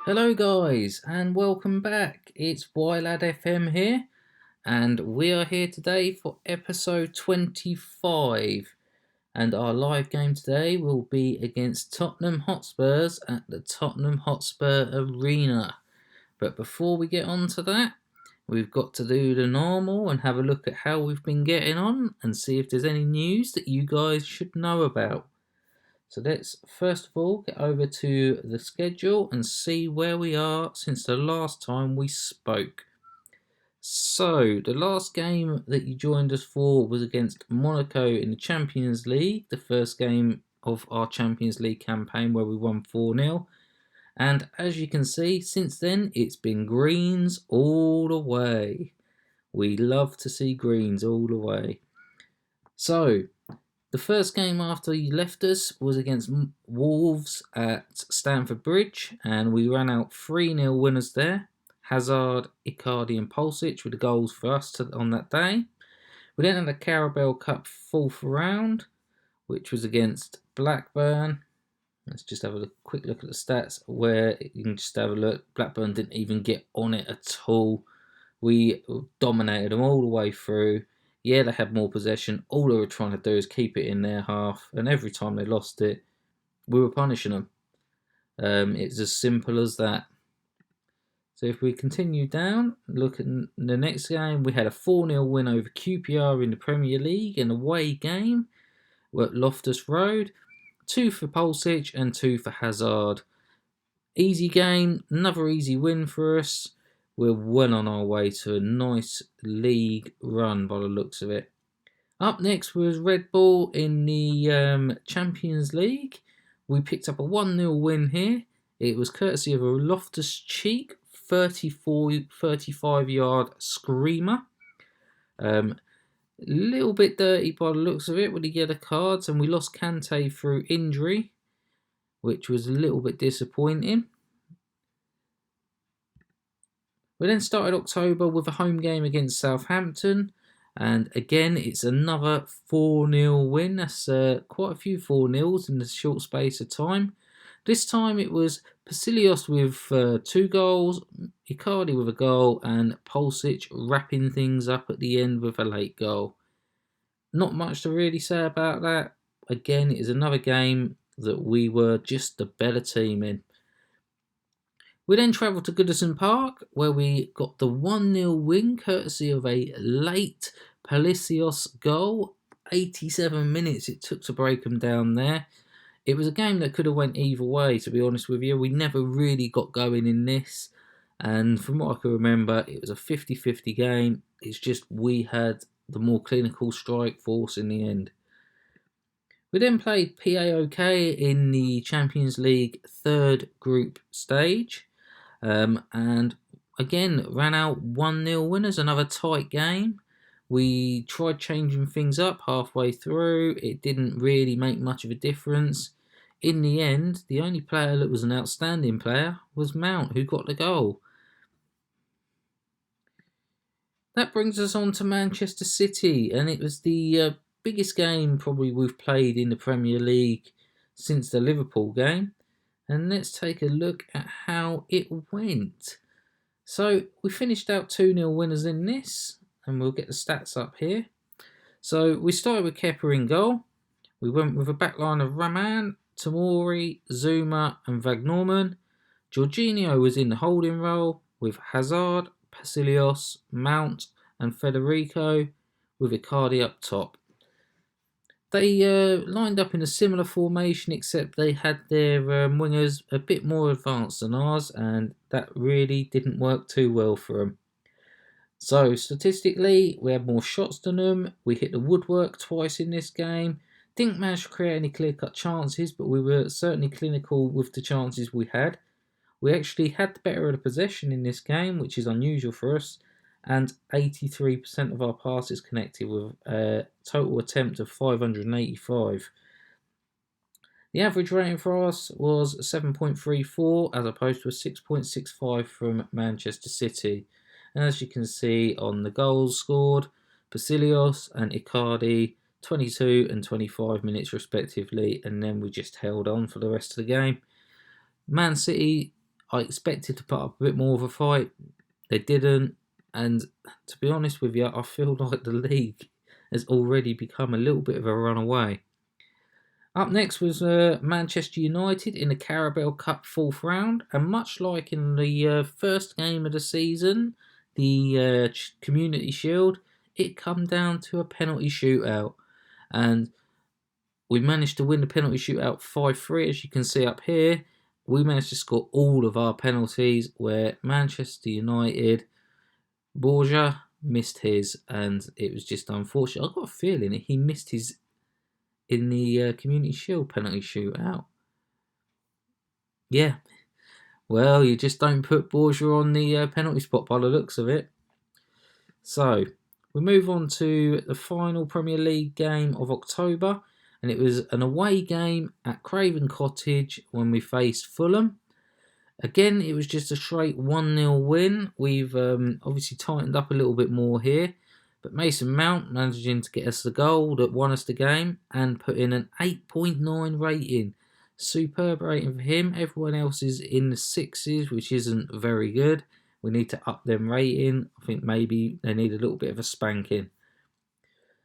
Hello guys and welcome back. It's Ylad FM here and we are here today for episode 25 and our live game today will be against Tottenham Hotspurs at the Tottenham Hotspur Arena. But before we get on to that, we've got to do the normal and have a look at how we've been getting on and see if there's any news that you guys should know about. So let's first of all get over to the schedule and see where we are since the last time we spoke. So the last game that you joined us for was against Monaco in the Champions League, the first game of our Champions League campaign where we won 4-0. And as you can see, since then it's been greens all the way. We love to see greens all the way. So the first game after you left us was against Wolves at Stamford Bridge, and we ran out 3-0 winners there. Hazard, Icardi and Pulisic were the goals for us on that day. We then had the Carabao Cup fourth round, which was against Blackburn. Let's just have a quick look at the stats, where you can just have a look. Blackburn didn't even get on it at all. We dominated them all the way through. Yeah, they had more possession. All they were trying to do is keep it in their half, and every time they lost it, we were punishing them. It's as simple as that. So if we continue down, look at the next game, we had a 4-0 win over QPR in the Premier League, an away game at Loftus Road. 2 for Pulisic and 2 for Hazard. Easy game, another easy win for us. We're well on our way to a nice league run by the looks of it. Up next was Red Bull in the Champions League. We picked up a 1-0 win here. It was courtesy of a Loftus-Cheek 35-yard screamer. Little bit dirty by the looks of it with the yellow cards, and we lost Kante through injury, which was a little bit disappointing. We then started October with a home game against Southampton, and again it's another 4-0 win. That's quite a few 4-0s in a short space of time. This time it was Pasilios with 2 goals, Icardi with a goal, and Pulisic wrapping things up at the end with a late goal. Not much to really say about that. Again, it is another game that we were just the better team in. We then travelled to Goodison Park, where we got the 1-0 win courtesy of a late Palacios goal. 87 minutes it took to break them down there. It was a game that could have went either way, to be honest with you. We never really got going in this, and from what I can remember, it was a 50-50 game. It's just we had the more clinical strike force in the end. We then played PAOK in the Champions League third group stage. And again, ran out 1-0 winners, another tight game. We tried changing things up halfway through. It didn't really make much of a difference. In the end, the only player that was an outstanding player was Mount, who got the goal. That brings us on to Manchester City, and it was the biggest game probably we've played in the Premier League since the Liverpool game. And let's take a look at how it went. So we finished out 2-0 winners in this, and we'll get the stats up here. So we started with Kepa in goal. We went with a backline of Raman, Tamori, Zuma and Vagnorman. Jorginho was in the holding role with Hazard, Pasilios, Mount and Federico, with Icardi up top. They lined up in a similar formation, except they had their wingers a bit more advanced than ours, and that really didn't work too well for them. So statistically, we had more shots than them. We hit the woodwork twice in this game. Didn't manage to create any clear-cut chances, but we were certainly clinical with the chances we had. We actually had the better of the possession in this game, which is unusual for us, and 83% of our passes connected with a total attempt of 585. The average rating for us was 7.34 as opposed to a 6.65 from Manchester City. And as you can see on the goals scored, Pasilios and Icardi 22 and 25 minutes respectively, and then we just held on for the rest of the game. Man City I expected to put up a bit more of a fight. They didn't. And to be honest with you, I feel like the league has already become a little bit of a runaway. Up next was Manchester United in the Carabao Cup fourth round, and much like in the first game of the season, the Community Shield, it come down to a penalty shootout, and we managed to win the penalty shootout 5-3, as you can see up here. We managed to score all of our penalties, where Manchester United, Borja missed his, and it was just unfortunate. I got a feeling he missed his in the Community Shield penalty shootout. Yeah, well, you just don't put Borja on the penalty spot by the looks of it. So, we move on to the final Premier League game of October, and it was an away game at Craven Cottage when we faced Fulham. Again, it was just a straight 1-0 win. We've obviously tightened up a little bit more here, but Mason Mount managing to get us the goal that won us the game and put in an 8.9 rating. Superb rating for him. Everyone else is in the 6s, which isn't very good. We need to up them rating. I think maybe they need a little bit of a spanking.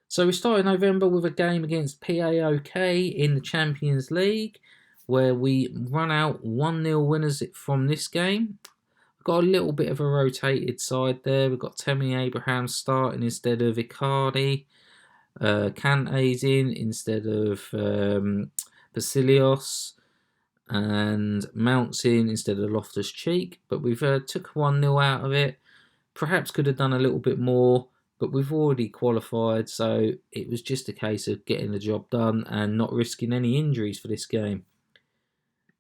So we started November with a game against PAOK in the Champions League, where we run out 1-0 winners from this game. We've got a little bit of a rotated side there. We've got Tammy Abraham starting instead of Icardi. Kante's in instead of Basilios. And Mount's in instead of Loftus-Cheek. But we've took 1-0 out of it. Perhaps could have done a little bit more, but we've already qualified, so it was just a case of getting the job done and not risking any injuries for this game.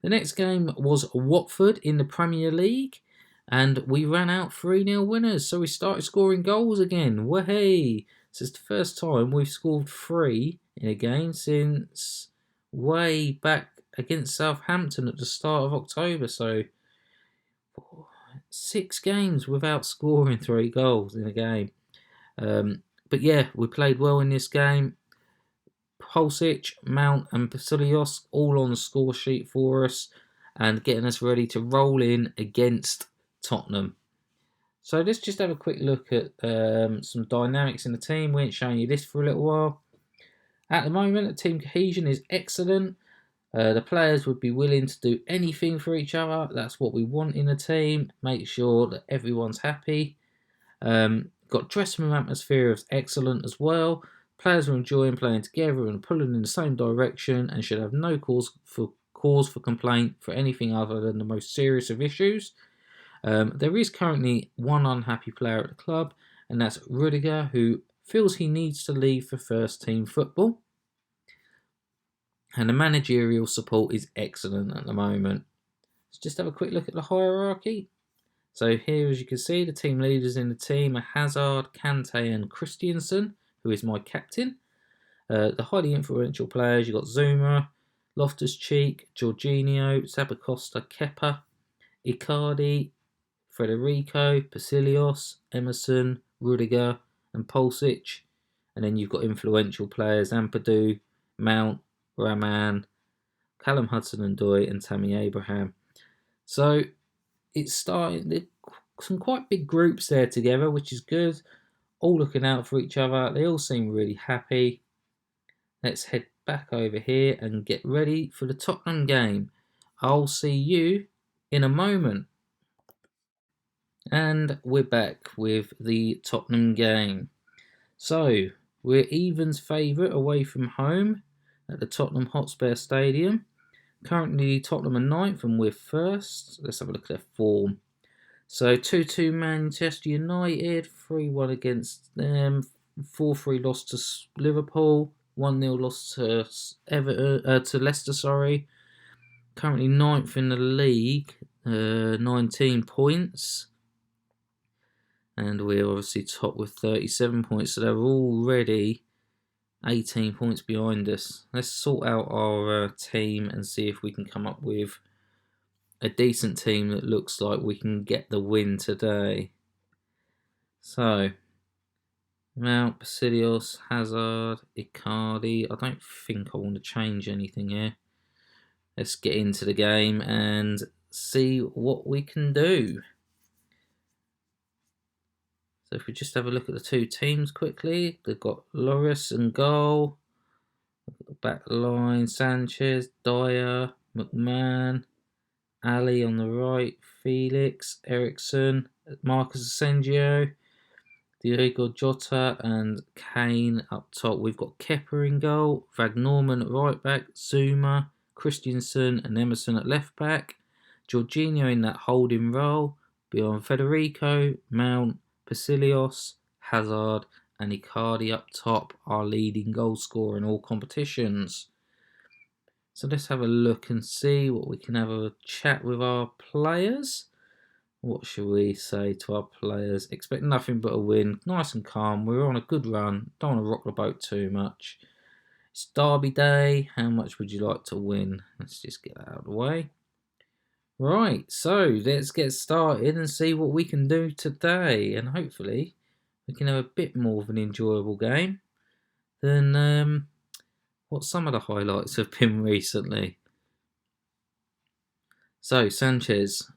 The next game was Watford in the Premier League, and we ran out 3-0 winners, so we started scoring goals again. Wahey! This is the first time we've scored 3 in a game since way back against Southampton at the start of October, so 6 games without scoring 3 goals in a game. But yeah, we played well in this game. Pulisic, Mount and Basilios all on the score sheet for us and getting us ready to roll in against Tottenham. So let's just have a quick look at some dynamics in the team. We ain't showing you this for a little while. At the moment, the team cohesion is excellent. The players would be willing to do anything for each other. That's what we want in a team. Make sure that everyone's happy. Got dressing room atmosphere is excellent as well. Players are enjoying playing together and pulling in the same direction and should have no cause for complaint for anything other than the most serious of issues. There is currently one unhappy player at the club, and that's Rudiger, who feels he needs to leave for first team football. And the managerial support is excellent at the moment. Let's just have a quick look at the hierarchy. So here, as you can see, the team leaders in the team are Hazard, Kante and Christensen, who is my captain. The highly influential players, you've got Zuma, Loftus-Cheek, Jorginho, Zabacosta, Kepa, Icardi, Federico, Basilios, Emerson, Rudiger and Pulisic. And then you've got influential players, Ampadu, Mount, Rahman, Callum Hudson-Odoi and Tammy Abraham. So it's starting, some quite big groups there together, which is good. All looking out for each other. They all seem really happy. Let's head back over here and get ready for the Tottenham game. I'll see you in a moment. And we're back with the Tottenham game. So we're evens favourite away from home at the Tottenham Hotspur Stadium. Currently Tottenham are 9th and we're 1st. Let's have a look at their form. So 2-2 Manchester United, 3-1 against them, 4-3 loss to Liverpool, 1-0 loss to Leicester. Currently 9th in the league, 19 points. And we're obviously top with 37 points, so they're already 18 points behind us. Let's sort out our team and see if we can come up with a decent team that looks like we can get the win today. So, Mount, Basilios, Hazard, Icardi. I don't think I want to change anything here. Let's get into the game and see what we can do. So if we just have a look at the two teams quickly, they've got Loris and goal, back line Sanchez, Dyer, McMahon, Ali on the right, Felix, Ericsson, Marcus Asensio, Diogo Jota and Kane up top. We've got Kepa in goal, Vagnorman at right back, Zuma, Christensen and Emerson at left back, Jorginho in that holding role, beyond Federico, Mount, Basilios, Hazard and Icardi up top, our leading goal scorer in all competitions. So let's have a look and see what we can have a chat with our players. What should we say to our players? Expect nothing but a win. Nice and calm. We're on a good run. Don't want to rock the boat too much. It's Derby Day. How much would you like to win? Let's just get that out of the way. Right, so let's get started and see what we can do today. And hopefully we can have a bit more of an enjoyable game than what some of the highlights have been recently. So, Sanchez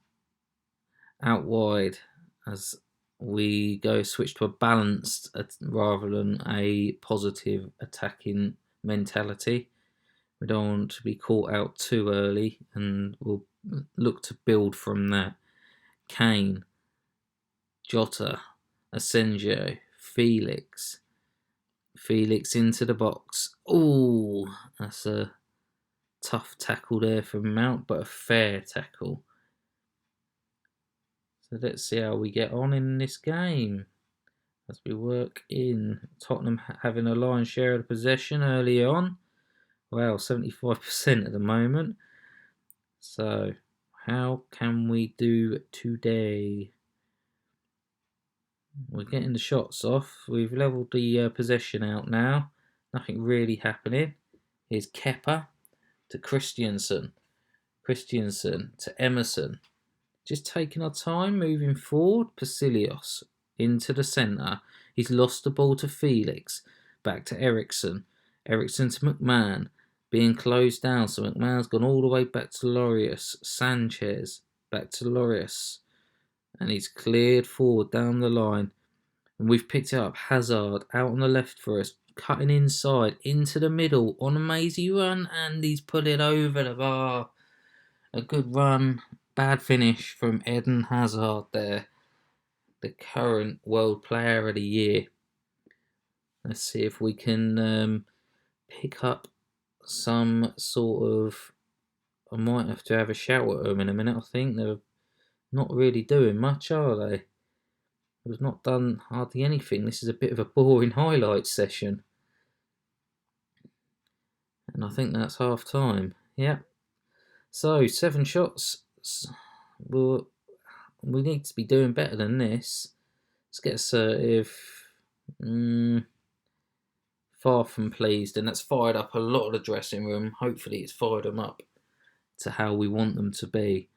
out wide as we go switch to a balanced rather than a positive attacking mentality. We don't want to be caught out too early and we'll look to build from that. Kane, Jota, Asensio, Felix into the box. Oh, that's a tough tackle there from Mount, but a fair tackle. So let's see how we get on in this game as we work in. Tottenham having a lion's share of the possession early on. Wow, 75% at the moment. So how can we do today? We're getting the shots off. We've levelled the possession out now. Nothing really happening. Here's Kepa to Christensen. Christensen to Emerson. Just taking our time, moving forward. Basilios into the centre. He's lost the ball to Felix. Back to Ericsson. Ericsson to McMahon. Being closed down, so McMahon's gone all the way back to Lorius. Sanchez. Back to Lorius. And he's cleared forward down the line. And we've picked it up. Hazard out on the left for us. Cutting inside into the middle on a mazy run. And he's put it over the bar. A good run. Bad finish from Eden Hazard there. The current World Player of the Year. Let's see if we can pick up some sort of... I might have to have a shout at them in a minute. I think they're not really doing much, are they? They've not done hardly anything. This is a bit of a boring highlights session. And I think that's half time. Yep. So, 7 shots. We need to be doing better than this. Let's get assertive. Far from pleased. And that's fired up a lot of the dressing room. Hopefully it's fired them up to how we want them to be.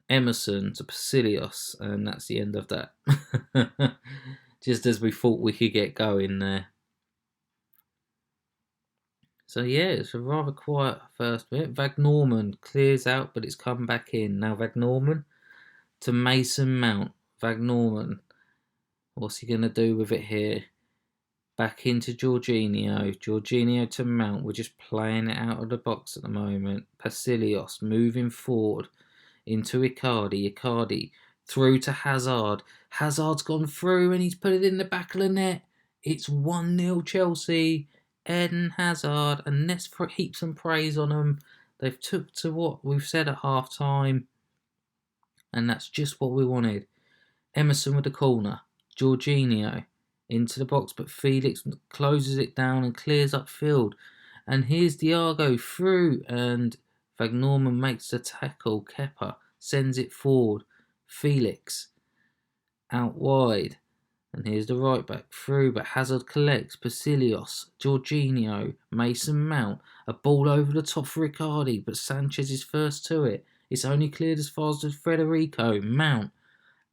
Emerson to Basilios, and that's the end of that. Just as we thought we could get going there. So yeah, it's a rather quiet first bit. Vagnorman clears out, but it's come back in. Now Vagnorman to Mason Mount. Vagnorman, what's he going to do with it here? Back into Jorginho. Jorginho to Mount. We're just playing it out of the box at the moment. Basilios moving forward into Icardi. Icardi through to Hazard. Hazard's gone through and he's put it in the back of the net. It's 1-0 Chelsea. Eden Hazard, and let's heap some praise on them. They've took to what we've said at half time, and that's just what we wanted. Emerson with the corner. Jorginho into the box, but Felix closes it down and clears upfield. And here's Diogo through, and Vagnorman makes the tackle. Kepa sends it forward. Felix out wide. And here's the right back through, but Hazard collects. Basilios, Jorginho, Mason Mount. A ball over the top for Icardi, but Sanchez is first to it. It's only cleared as far as Federico. Mount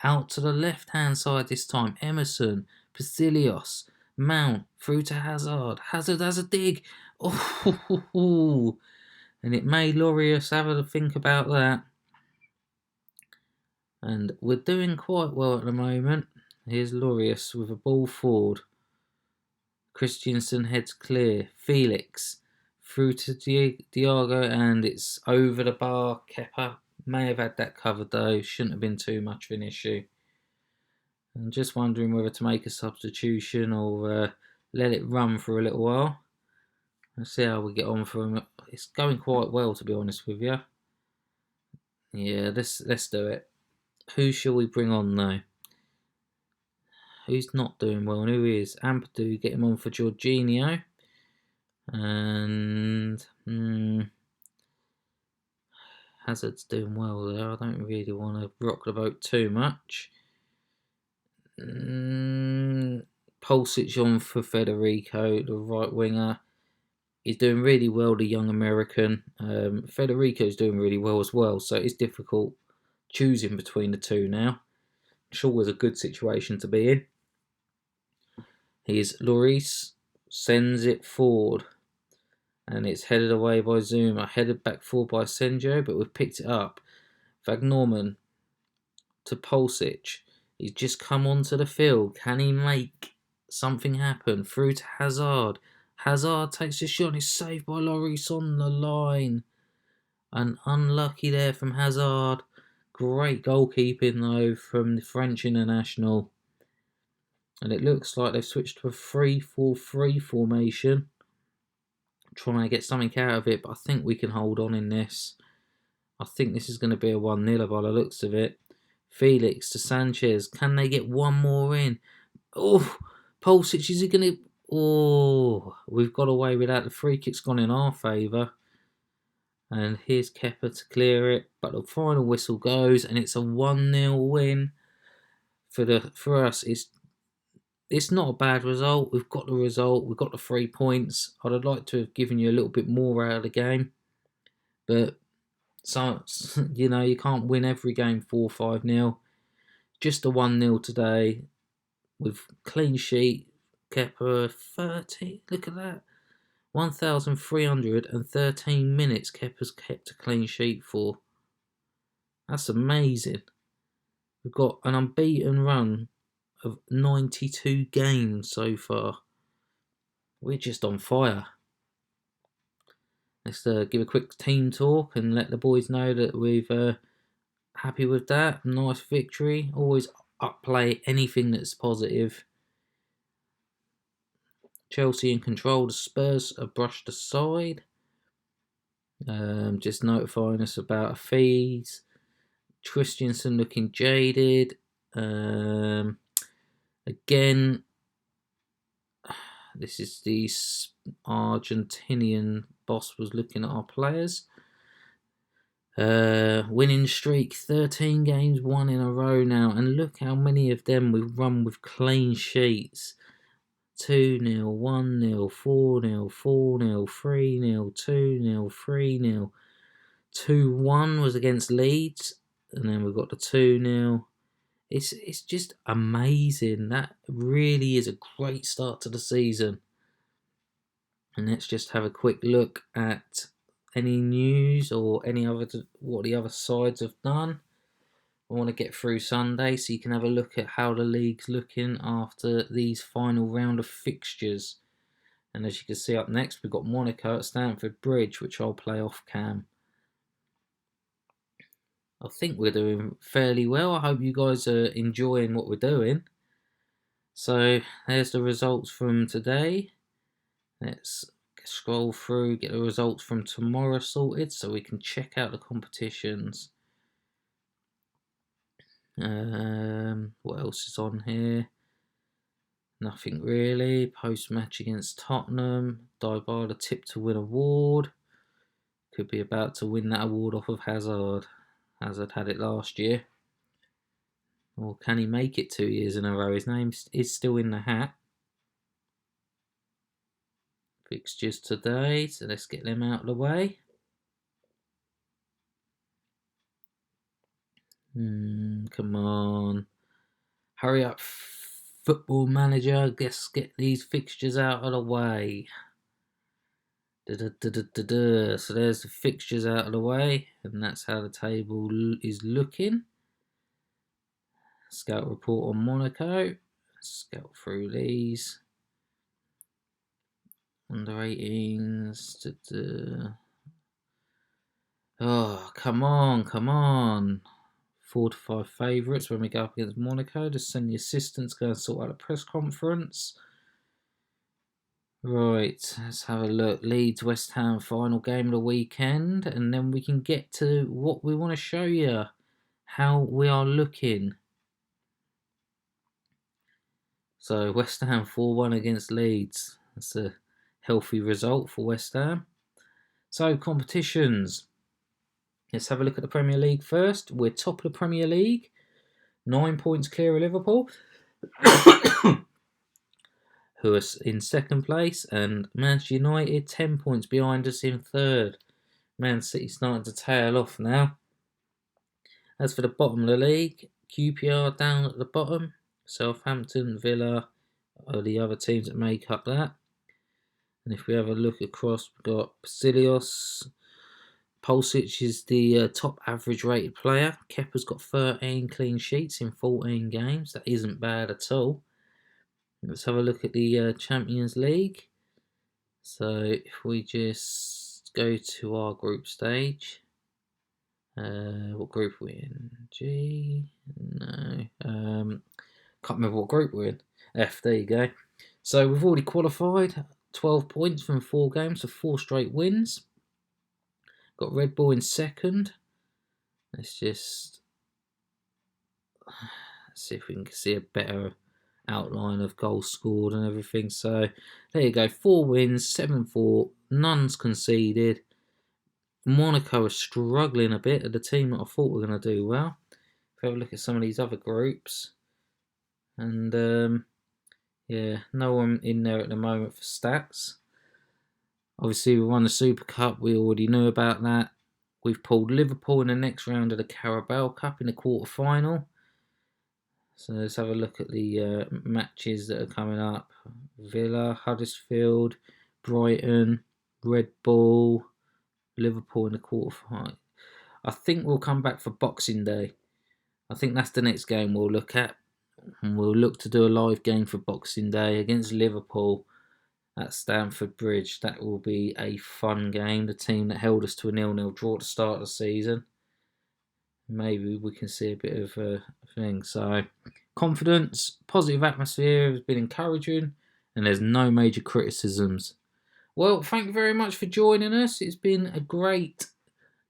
out to the left-hand side this time. Emerson, Basilios, Mount through to Hazard. Hazard has a dig. Oh, and it made Lorius have a think about that. And we're doing quite well at the moment. Here's Lorius with a ball forward. Christiansen heads clear. Felix through to Diago, and it's over the bar. Kepa may have had that covered though. Shouldn't have been too much of an issue. I'm just wondering whether to make a substitution or let it run for a little while. Let's see how we get on for him. It's going quite well, to be honest with you. Yeah, let's do it. Who shall we bring on now? Who's not doing well and who is? Ampadu, get him on for Jorginho. And Hazard's doing well there. I don't really want to rock the boat too much. Pulisic on for Federico, the right winger. He's doing really well, the young American. Federico's doing really well as well, so it's difficult choosing between the two now. Sure was a good situation to be in. Here's Lloris, sends it forward. And it's headed away by Zuma. Headed back forward by Senjo, but we've picked it up. Vagnorman to Pulisic. He's just come onto the field. Can he make something happen? Through to Hazard. Hazard takes a shot and is saved by Lloris on the line. And unlucky there from Hazard. Great goalkeeping though from the French international. And it looks like they've switched to a 3-4-3 formation. Trying to get something out of it, but I think we can hold on in this. I think this is going to be a 1-0 by the looks of it. Felix to Sanchez. Can they get one more in? Oh, Pulisic, is he going to... Oh, we've got away with that. The free kick's gone in our favour. And here's Kepa to clear it. But the final whistle goes, and it's a 1-0 win. For us, it's not a bad result. We've got the result. We've got the 3 points. I'd have liked to have given you a little bit more out of the game. But, you can't win every game 4-5-0. Just a 1-0 today. With clean sheet. Kepa 30. Look at that. 1,313 minutes Kepa's kept a clean sheet for. That's amazing. We've got an unbeaten run of 92 games so far. We're just on fire. Let's give a quick team talk and let the boys know that we're happy with that. Nice victory. Always upplay anything that's positive. Chelsea in control. The Spurs are brushed aside. Just notifying us about fees. Christiansen looking jaded. Again, this is the Argentinian boss was looking at our players. Winning streak, 13 games won in a row now. And look how many of them we've run with clean sheets. 2-0, 1-0, 4-0, 4-0, 3-0, 2-0, 3-0. 2-1 was against Leeds. And then we've got the 2-0. It's just amazing. That really is a great start to the season. And let's just have a quick look at any news or what the other sides have done. I want to get through Sunday so you can have a look at how the league's looking after these final round of fixtures. And as you can see up next, we've got Monaco at Stamford Bridge, which I'll play off cam. I think we're doing fairly well. I hope you guys are enjoying what we're doing. So there's the results from today. Let's scroll through, get the results from tomorrow sorted so we can check out the competitions. What else is on here? Nothing really. Post-match against Tottenham. Dybala tipped to win award. Could be about to win that award off of Hazard. Hazard had it last year. Or can he make it 2 years in a row? His name is still in the hat. Fixtures today, so let's get them out of the way. Come on. Hurry up, Football Manager. Let's get these fixtures out of the way. So there's the fixtures out of the way, and that's how the table is looking. Scout report on Monaco. Scout through these. Under 18s. Oh, come on. 4 to 5 favourites when we go up against Monaco. Just send the assistants go and sort out a press conference. Right, let's have a look. Leeds West Ham final game of the weekend, and then we can get to what we want to show you, how we are looking. So West Ham 4-1 against Leeds. That's a healthy result for West Ham. So competitions. Let's have a look at the Premier League first. We're top of the Premier League, 9 points clear of Liverpool, who are in second place, and Manchester United 10 points behind us in third. Man City starting to tail off now. As for the bottom of the league, QPR down at the bottom. Southampton, Villa are the other teams that make up that. And if we have a look across, we've got Basilios. Pulisic is the top average rated player. Kepa's got 13 clean sheets in 14 games. That isn't bad at all. Let's have a look at the Champions League. So if we just go to our group stage. What group are we in? G? No. Can't remember what group we're in. F, there you go. So we've already qualified. 12 points from 4 games, so 4 straight wins. Got Red Bull in second. Let's just see if we can see a better outline of goals scored and everything. So there you go. 4 wins, 7-4. None's conceded. Monaco are struggling a bit. Are the team that I thought were going to do well. If we have a look at some of these other groups. And yeah, no one in there at the moment for stats. Obviously, we won the Super Cup. We already knew about that. We've pulled Liverpool in the next round of the Carabao Cup in the quarter-final. So let's have a look at the matches that are coming up. Villa, Huddersfield, Brighton, Red Bull, Liverpool in the quarter-final. I think we'll come back for Boxing Day. I think that's the next game we'll look at. And we'll look to do a live game for Boxing Day against Liverpool at Stamford Bridge. That will be a fun game. The team that held us to a 0-0 draw at the start of the season. Maybe we can see a bit of a thing. So, confidence, positive atmosphere has been encouraging, and there's no major criticisms. Well, thank you very much for joining us. It's been great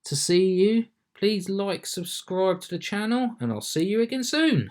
to see you. Please like, subscribe to the channel, and I'll see you again soon.